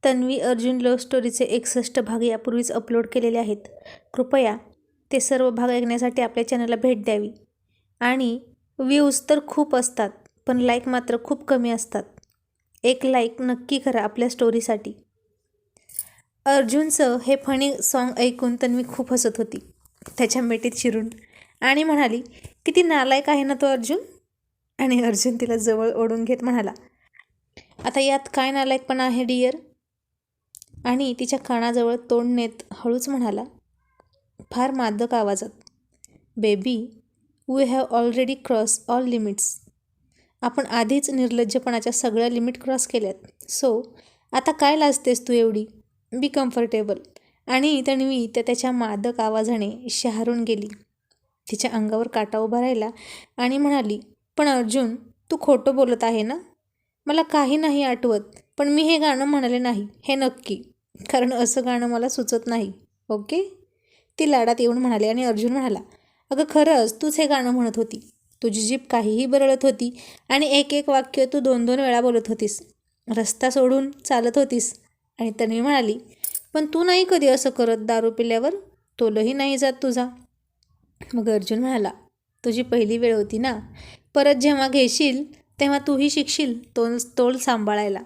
Tanvi Arjun love स्टोरीचे 61 भाग यापूर्वीच upload केलेले आहेत. कृपया ते सर्व भाग ऐकण्यासाठी आपल्या चॅनलला भेट द्यावी. आणि व्ह्यूज तर खूप असतात, पण लाईक मात्र खूप कमी असतात. एक लाईक नक्की करा आपल्या स्टोरीसाठी. अर्जुनचं हे फनी सॉन्ग ऐकून तन्वी खूप हसत होती त्याच्या मिठीत शिरून आणि म्हणाली, किती नालायक आहे ना तो अर्जुन. आणि अर्जुन तिला जवळ ओढून घेत म्हणाला, आता यात काय नालायकपणा आहे डिअर. आणि तिच्या कानाजवळ तोंड नेत हळूच म्हणाला, फार मादक आवाजात, baby we have already cross all limits. आपण आधीच निर्लज्जपणाच्या सगळ्या लिमिट क्रॉस केल्यात. सो आता काय लाजतेस तू एवढी. Be comfortable. आणि तन्वी त्याच्या मादक आवाजाने शहारून गेली. तिच्या अंगावर काटा उभा राहिला आणि म्हणाली, पण अर्जुन तू खोटं बोलत आहे ना. मला काही नाही आठवत, पण मी हे गाणं म्हणाले नाही हे नक्की, कारण असं गाणं मला सुचत नाही. ओके. ती लाडात येऊन म्हणाली आणि अर्जुन म्हणाला, अगं खरंच तूच हे गाणं म्हणत होती. तुझी जीभ काहीही बरळत होती आणि एक एक वाक्य तू 2-2 वेळा बोलत होतीस. रस्ता सोडून चालत होतीस. आणि तन्वी म्हणाली, पण तू नाही कधी असं करत दारू पिल्यावर, तोलही नाही जात तुझा. मग अर्जुन म्हणाला, तुझी पहिली वेळ होती ना, परत जेव्हा घेशील तेव्हा तूही शिकशील तोल सांभाळायला.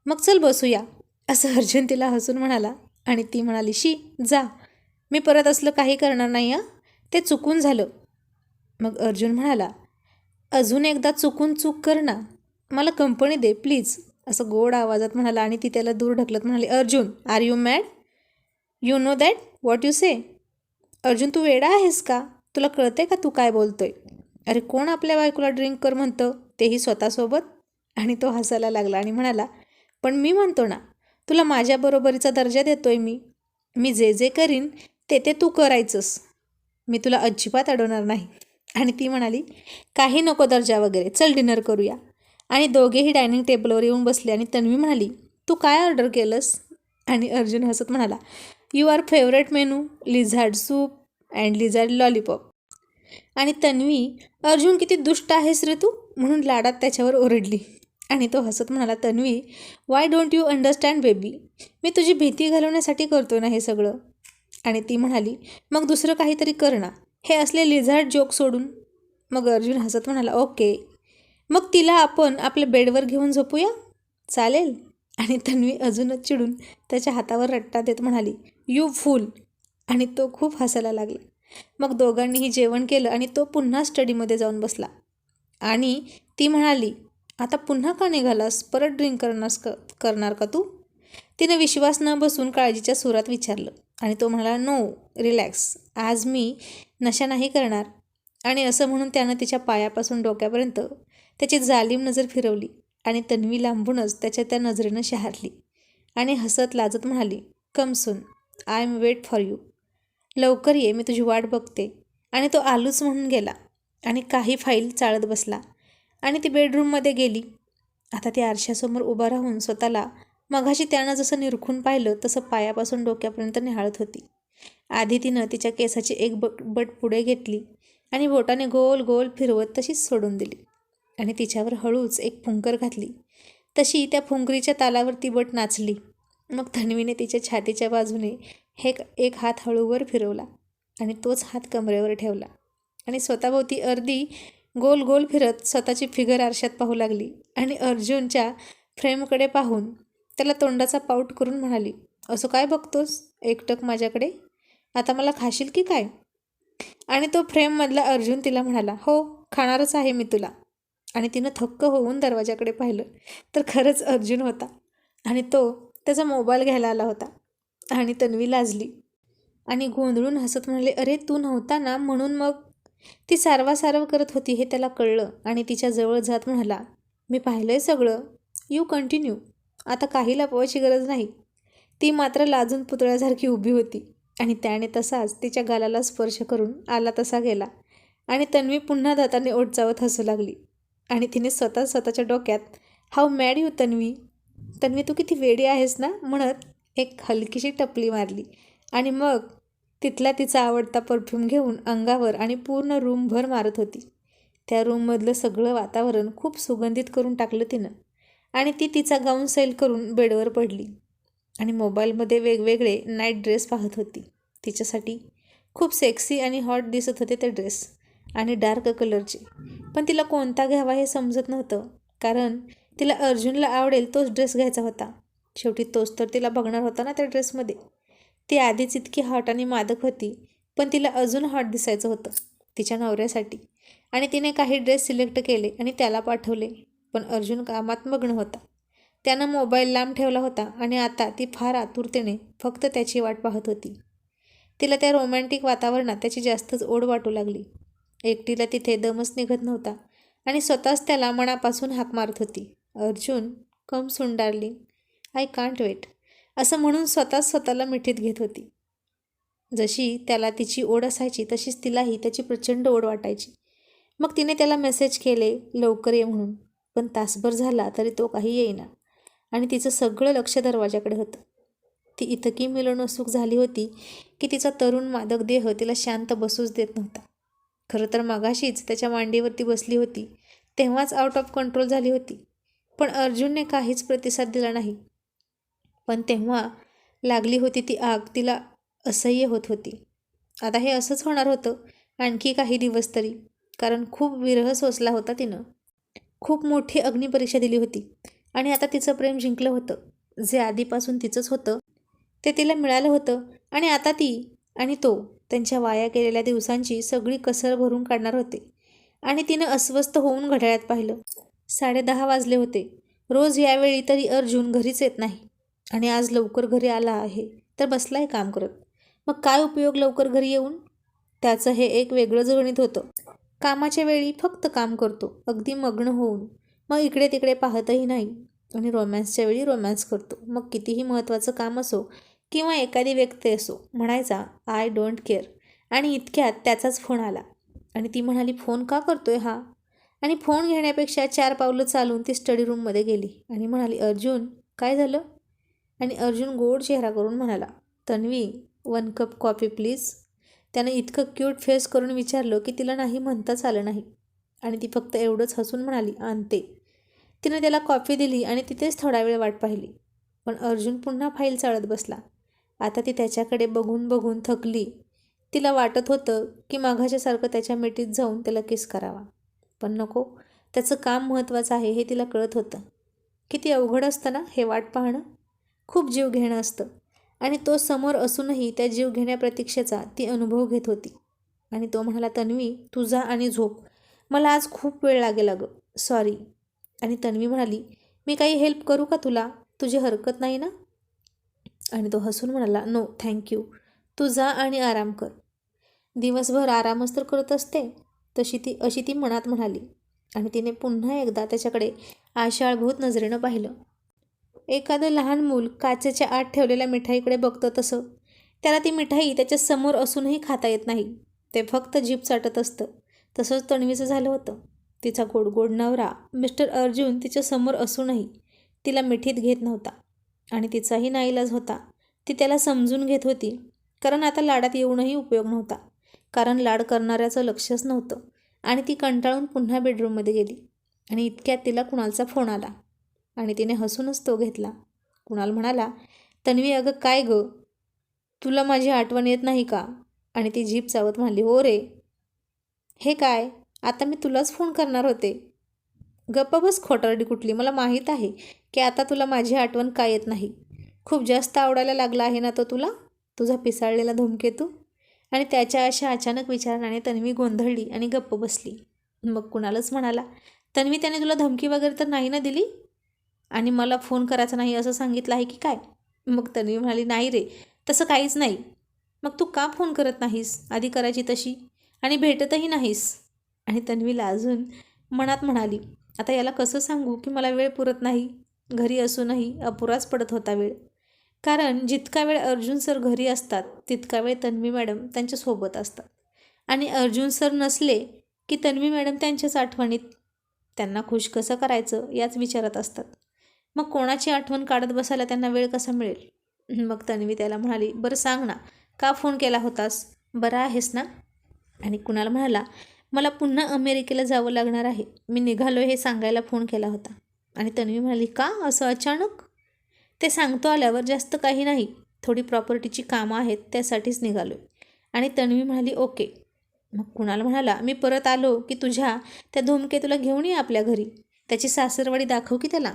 मग चल बसूया, असं अर्जुन तिला हसून म्हणाला. आणि ती म्हणाली, शी जा, मी परत असलं काही करणार नाही हां, ते चुकून झालं. मग अर्जुन म्हणाला, अजून एकदा चुकून चूक कर ना, मला कंपनी दे प्लीज, असं गोड आवाजात म्हणाला. आणि ती त्याला दूर ढकलत म्हणाली, Arjun are you mad. You know that what you say. Arjun तू वेडा आहेस का. तुला कळते का तू काय बोलतोय. अरे कोण आपल्या बायकोला ड्रिंक कर म्हणतं, तेही स्वतःसोबत. आणि तो हसायला लागला आणि म्हणाला, पण मी म्हणतो ना, तुला माझ्या बरोबरीचा दर्जा देतोय मी जे जे करीन ते तू करायचंस. मी तुला अजिबात अडवणार नाही. आणि ती म्हणाली, काही नको दर्जा वगैरे, चल डिनर करूया. आणि दोघेही डायनिंग टेबलवर येऊन बसले. आणि तन्वी म्हणाली, तू काय ऑर्डर केलंस. आणि अर्जुन हसत म्हणाला, your favourite menu lizard soup and lizard lollipop. आणि तन्वी, अर्जुन किती दुष्ट आहेस रे तू, म्हणून लाडात त्याच्यावर ओरडली. आणि तो हसत म्हणाला, Tanvi why don't you understand baby, मी तुझी भीती घालवण्यासाठी करतो ना हे सगळं. आणि ती म्हणाली, मग दुसरं काहीतरी कर ना, हे असले लिझार्ड जोक सोडून. मग अर्जुन हसत म्हणाला, ओके, मग तिला आपण आपल्या बेडवर घेऊन झोपूया, चालेल. आणि तन्वी अजूनच चिडून त्याच्या हातावर रट्टा देत म्हणाली, यू फूल. आणि तो खूप हसायला लागला. मग दोघांनीही जेवण केलं आणि तो पुन्हा स्टडीमध्ये जाऊन बसला. आणि ती म्हणाली, आता पुन्हा का निघालास, परत ड्रिंक करणार का तू. तिने विश्वास न बसून काळजीच्या सुरात विचारलं. आणि तो म्हणाला, नो रिलॅक्स, आज मी नशा नाही करणार. आणि असं म्हणून त्यानं तिच्या पायापासून डोक्यापर्यंत त्याची जालीम नजर फिरवली. आणि तन्वी लांबूनच त्याच्या त्या नजरेनं शहारली आणि हसत लाजत म्हणाली, come soon, I am wait for you. लवकर ये, मी तुझी वाट बघते. आणि तो आलूच म्हणून गेला आणि काही फाईल चाळत बसला. आणि ती बेडरूममध्ये गेली. आता ती आरशासमोर उभा राहून स्वतःला मघाशी त्यानं जसं निरखून पाहिलं तसं पायापासून डोक्यापर्यंत निहाळत होती. आधी तिनं तिच्या केसाची एक बट पुढे घेतली आणि बोटाने गोल गोल फिरवत तशीच सोडून दिली. आणि तिच्यावर हळूच एक फुंकर घातली. तशी त्या फुंकरीच्या तालावर ती बट नाचली. मग तन्वीने तिच्या छातीच्या बाजूने एक हात हळूवर फिरवला आणि तोच हात कमरेवर ठेवला. आणि स्वतःभोवती अर्धी गोल गोल फिरत स्वतःची फिगर आरशात पाहू लागली. आणि अर्जुनच्या फ्रेमकडे पाहून त्याला तोंडाचा पाऊट करून म्हणाली, असं काय बघतोस एकटक माझ्याकडे, आता मला खाशील की काय. आणि तो फ्रेममधला अर्जुन तिला म्हणाला, हो खाणारच आहे मी तुला. आणि तिनं थक्क होऊन दरवाजाकडे पाहिलं तर खरंच अर्जुन होता. आणि तो त्याचा मोबाईल घ्यायला आला होता. आणि तन्वी लाजली आणि गोंधळून हसत म्हणाले, अरे तू नव्हता ना म्हणून. मग ती सारवासारव करत होती हे त्याला कळलं. आणि तिच्या जवळ जात म्हणाला, मी पाहिलंय सगळं, यू कंटिन्यू, आता काही लपवायची गरज नाही. ती मात्र लाजून पुतळ्यासारखी उभी होती. आणि त्याने तसाच तिच्या गालाला स्पर्श करून आला तसा गेला. आणि तन्वी पुन्हा दाताने ओठ चावत हसू लागली. आणि तिने स्वतःच्या डोक्यात, how mad you Tanvi, Tanvi तू किती वेडी आहेस ना, म्हणत एक हलकीशी टपली मारली. आणि मग तिथला तिचा आवडता परफ्यूम घेऊन अंगावर आणि पूर्ण रूमभर मारत होती. त्या रूममधलं सगळं वातावरण खूप सुगंधित करून टाकलं तिनं. आणि ती तिचा गाऊन सैल करून बेडवर पडली आणि मोबाईलमध्ये वेगवेगळे नाईट ड्रेस पाहत होती. तिच्यासाठी खूप सेक्सी आणि हॉट दिसत होते ते ड्रेस आणि डार्क कलरचे. पण तिला कोणता घ्यावा हे समजत नव्हतं, कारण तिला अर्जुनला आवडेल तोच ड्रेस घ्यायचा होता. शेवटी तोच तर तिला बघणार होता ना त्या ड्रेसमध्ये. ती आधीच इतकी हॉट आणि मादक होती, पण तिला अजून हॉट दिसायचं होतं तिच्या नवऱ्यासाठी. आणि तिने काही ड्रेस सिलेक्ट केले आणि त्याला पाठवले. पण अर्जुन कामात मग्न होता. त्यानं मोबाईल लांब ठेवला होता आणि आता ती फार आतुरतेने फक्त त्याची वाट पाहत होती. तिला त्या रोमॅन्टिक वातावरणात त्याची जास्तच ओढ वाटू लागली. एकटीला तिथे दमच निघत नव्हता आणि स्वतःच त्याला मनापासून हाक मारत होती. अर्जुन, कम सून डार्लिंग, आय कांट वेट, असं म्हणून स्वतःच स्वतःला मिठीत घेत होती. जशी त्याला तिची ओढ असायची तशीच तिलाही त्याची प्रचंड ओढ वाटायची. मग तिने त्याला मेसेज केले लवकर ये म्हणून, पण तासभर झाला तरी तो काही येईना आणि तिचं सगळं लक्ष दरवाजाकडे होतं. ती इतकी मिलनोत्सुक झाली होती की तिचा तरुण मादक देह तिला शांत बसूच देत नव्हता. खरं तर मगाशीच त्याच्या मांडीवरती बसली होती तेव्हाच आउट ऑफ कंट्रोल झाली होती. पण अर्जुनने काहीच प्रतिसाद दिला नाही. पण तेव्हा लागली होती ती आग तिला असह्य होत होती. आता हे असंच होणार होतं आणखी काही दिवस तरी, कारण खूप विरह सोसला होता तिनं. खूप मोठी अग्निपरीक्षा दिली होती आणि आता तिचं प्रेम जिंकलं होतं. जे आधीपासून तिचंच होतं ते तिला मिळालं होतं आणि आता ती आणि तो त्यांच्या वाया गेलेल्या दिवसांची सगळी कसर भरून काढणार होते. आणि तिनं अस्वस्थ होऊन घड्याळात पाहिलं. 10:30 वाजले होते. रोज यावेळी तरी अर्जुन घरीच येत नाही आणि आज लवकर घरी आला आहे तर बसलाय काम करत. मग काय उपयोग लवकर घरी येऊन? त्याचं हे एक वेगळंच गणित होतं. कामाच्या वेळी फक्त काम करतो अगदी मग्न होऊन, मग इकडे तिकडे पाहतही नाही आणि रोमॅन्सच्या वेळी रोमॅन्स करतो. मग कितीही महत्त्वाचं काम असो किंवा एखादी व्यक्ती असो, म्हणायचा आय डोंट केअर. आणि इतक्यात त्याचाच फोन आला आणि ती म्हणाली, फोन का करतोय हा? आणि फोन घेण्यापेक्षा 4 पावलं चालून ती स्टडी रूममध्ये गेली आणि म्हणाली, अर्जुन काय झालं? आणि अर्जुन गोड चेहरा करून म्हणाला, तन्वी 1 कप कॉफी प्लीज. त्यानं इतकं क्यूट फेस करून विचारलं की तिला नाही म्हणताच आलं नाही आणि ती फक्त एवढंच हसून म्हणाली, आणते. तिने त्याला कॉफी दिली आणि तिथेच थोडा वेळ वाट पाहिली. पण अर्जुन पुन्हा फाईल चाळत बसला. आता ती त्याच्याकडे बघून बघून थकली. तिला वाटत होतं की माघाच्यासारखं त्याच्या मिठीत जाऊन त्याला किस करावा, पण नको. त्याचं काम महत्त्वाचं आहे हे तिला कळत होतं. किती अवघड असतं ना हे वाट पाहणं. खूप जीव घेणं असतं आणि तो समोर असूनही त्या जीव घेण्या प्रतीक्षेचा ती अनुभव घेत होती. आणि तो म्हणाला, तन्वी तू जा आणि झोप, मला आज खूप वेळ लागेल अगं, सॉरी. आणि तन्वी म्हणाली, मी काही हेल्प करू का तुला? तुझी हरकत नाही ना? आणि तो हसून म्हणाला, नो थँक्यू, तू जा आणि आराम कर. दिवसभर आरामच तर करत असते, अशी ती मनात म्हणाली. आणि तिने पुन्हा एकदा त्याच्याकडे आशाळभूत नजरेनं पाहिलं. एखादं लहान मूल काचेच्या आत ठेवलेल्या मिठाईकडे बघतं तसं. त्याला ती मिठाई त्याच्या समोर असूनही खाता येत नाही, ते फक्त जीभ चाटत असतं. तसंच तन्वीचं झालं होतं. तिचा गोड गोड नवरा मिस्टर अर्जुन तिच्या समोर असूनही तिला मिठीत घेत नव्हता आणि तिचाही नाईलाज होता. ती त्याला समजून घेत होती, कारण आता लाडात येऊनही उपयोग नव्हता, कारण लाड करणाऱ्याचं लक्षच नव्हतं. आणि ती कंटाळून पुन्हा बेडरूममध्ये गेली आणि इतक्यात तिला कुणालचा फोन आला आणि तिने हसूनच तो घेतला. कुणाल म्हणाला, तन्वी अगं काय गं, तुला माझी आठवण येत नाही का? आणि ती जीभ चावत म्हणाली, हो रे. हे काय, आता मी तुलाच फोन करणार होते. गप्प बस खोटारडी कुठली, मला माहीत आहे की आता तुला माझी आठवण काय येत नाही. खूप जास्त आवडायला लागला आहे ना तो तुला, तुझा पिसाळलेला धूमकेतू. आणि त्याच्या अशा अचानक विचारण्याने तन्वी गोंधळली आणि गप्प बसली. मग कुणालच म्हणाला, तन्वी त्याने तुला धमकी वगैरे तर नाही ना दिली? आणि मला फोन करायचा नाही असं सांगितलं आहे की काय? मग तन्वी म्हणाली, नाही रे, तसं काहीच नाही. मग तू का फोन करत नाहीस आधी करायची तशी, आणि भेटतही नाहीस? आणि तन्वीला अजून मनात म्हणाली, आता याला कसं सांगू की मला वेळ पुरत नाही. घरी असूनही अपुराच पडत होता वेळ, कारण जितका वेळ अर्जुन सर घरी असतात तितका वेळ तन्वी मॅडम त्यांच्यासोबत असतात. आणि अर्जुन सर नसले की तन्वी मॅडम त्यांच्याच आठवणीत, त्यांना खुश कसं करायचं याच विचारात असतात. मग कोणाची आठवण काढत बसायला त्यांना वेळ कसा मिळेल? मग तन्वी त्याला म्हणाली, बरं सांग ना, का फोन केला होतास? बरा आहेस ना? आणि कुणाल म्हणाला, मला पुन्हा अमेरिकेला जावं लागणार आहे, मी निघालो हे सांगायला फोन केला होता. आणि तन्वी म्हणाली, का असं अचानक? ते सांगतो आल्यावर, जास्त काही नाही, थोडी प्रॉपर्टीची कामं आहेत त्यासाठीच निघालो. आणि तन्वी म्हणाली, ओके. मग कुणाल म्हणाला, मी परत आलो की तुझ्या त्या धूमकेतूला घेऊन ये आपल्या घरी, त्याची सासरवाडी दाखव की त्याला.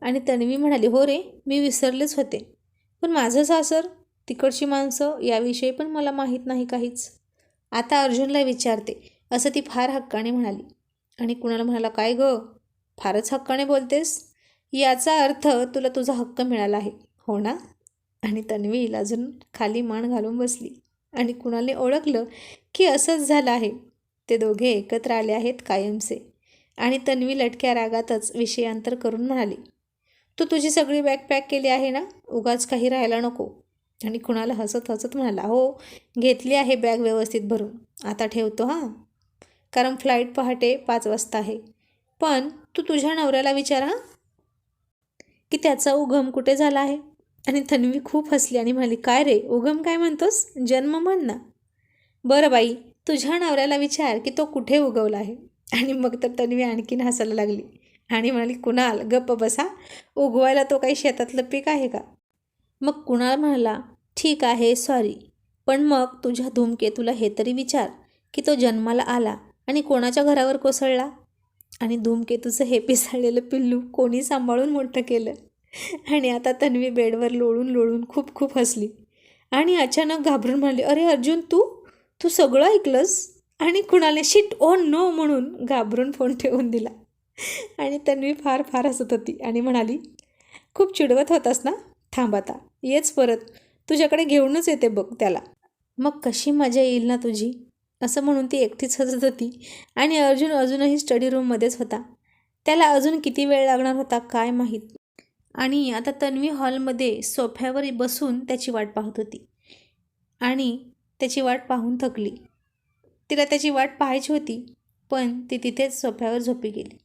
आणि तन्वी म्हणाली, हो रे, मी विसरलेच होते, पण माझं सासर, तिकडची माणसं, याविषयी पण मला माहीत नाही काहीच. आता अर्जुनला विचारते, असं ती फार हक्काने म्हणाली. आणि कुणाला म्हणाला, काय गं, फारच हक्काने बोलतेस? याचा अर्थ तुला तुझा हक्क मिळाला आहे, हो ना? आणि तन्वी लाजून खाली मान घालून बसली. आणि कुणालने ओळखलं की असंच झालं आहे, ते दोघे एकत्र आले आहेत कायमचे. आणि तन्वी लटक्या रागातच विषयांतर करून म्हणाली, तू तुझी सगळी बॅग पॅक केली आहे ना, उगाच काही राहायला नको. आणि कुणाला हसत हसत म्हणाला, हो, घेतली आहे बॅग व्यवस्थित भरून, आता ठेवतो हां, कारण फ्लाईट पहाटे 5 वाजता आहे. पण तू तुझ्या नवऱ्याला विचार हां की त्याचा उगम कुठे झाला आहे. आणि तन्वी खूप हसली आणि म्हणाली, काय रे, उगम काय म्हणतोस, जन्म म्हण ना. बरं बाई, तुझ्या नवऱ्याला विचार की तो कुठे उगवला आहे. आणि मग तर तन्वी आणखीन हसायला लागली आणि म्हणाली, कुणाल गप्प बसा, उगवायला तो काही शेतातलं पीक आहे का? मग कुणाल म्हणाला, ठीक आहे, सॉरी, पण मग तुझ्या धूमकेतूला हे तरी विचार की तो जन्माला आला आणि कोणाच्या घरावर कोसळला. आणि धूमकेतूचं हे पिसाळलेलं पिल्लू कोणी सांभाळून मोठं केलं. आणि आता तन्वी बेडवर लोळून लोळून खूप खूप हसली आणि अचानक घाबरून म्हणाली, अरे अर्जुन, तू तू सगळं ऐकलंस? आणि कुणाला शिट ओ नो म्हणून घाबरून फोन ठेवून दिला. आणि तन्वी फार फार हसत होती आणि म्हणाली, खूप चिडवत होतास ना, थांब आता, येच परत, तुझ्याकडे घेऊनच येते बघ त्याला, मग कशी मजा येईल ना तुझी. असं म्हणून ती एकटीच हसत होती. आणि अर्जुन अजूनही स्टडी रूममध्येच होता. त्याला अजून किती वेळ लागणार होता काय माहीत. आणि आता तन्वी हॉलमध्ये सोफ्यावर बसून त्याची वाट पाहत होती. आणि त्याची वाट पाहून थकली. तिला त्याची वाट पाहायची होती, पण ती तिथेच सोफ्यावर झोपी गेली.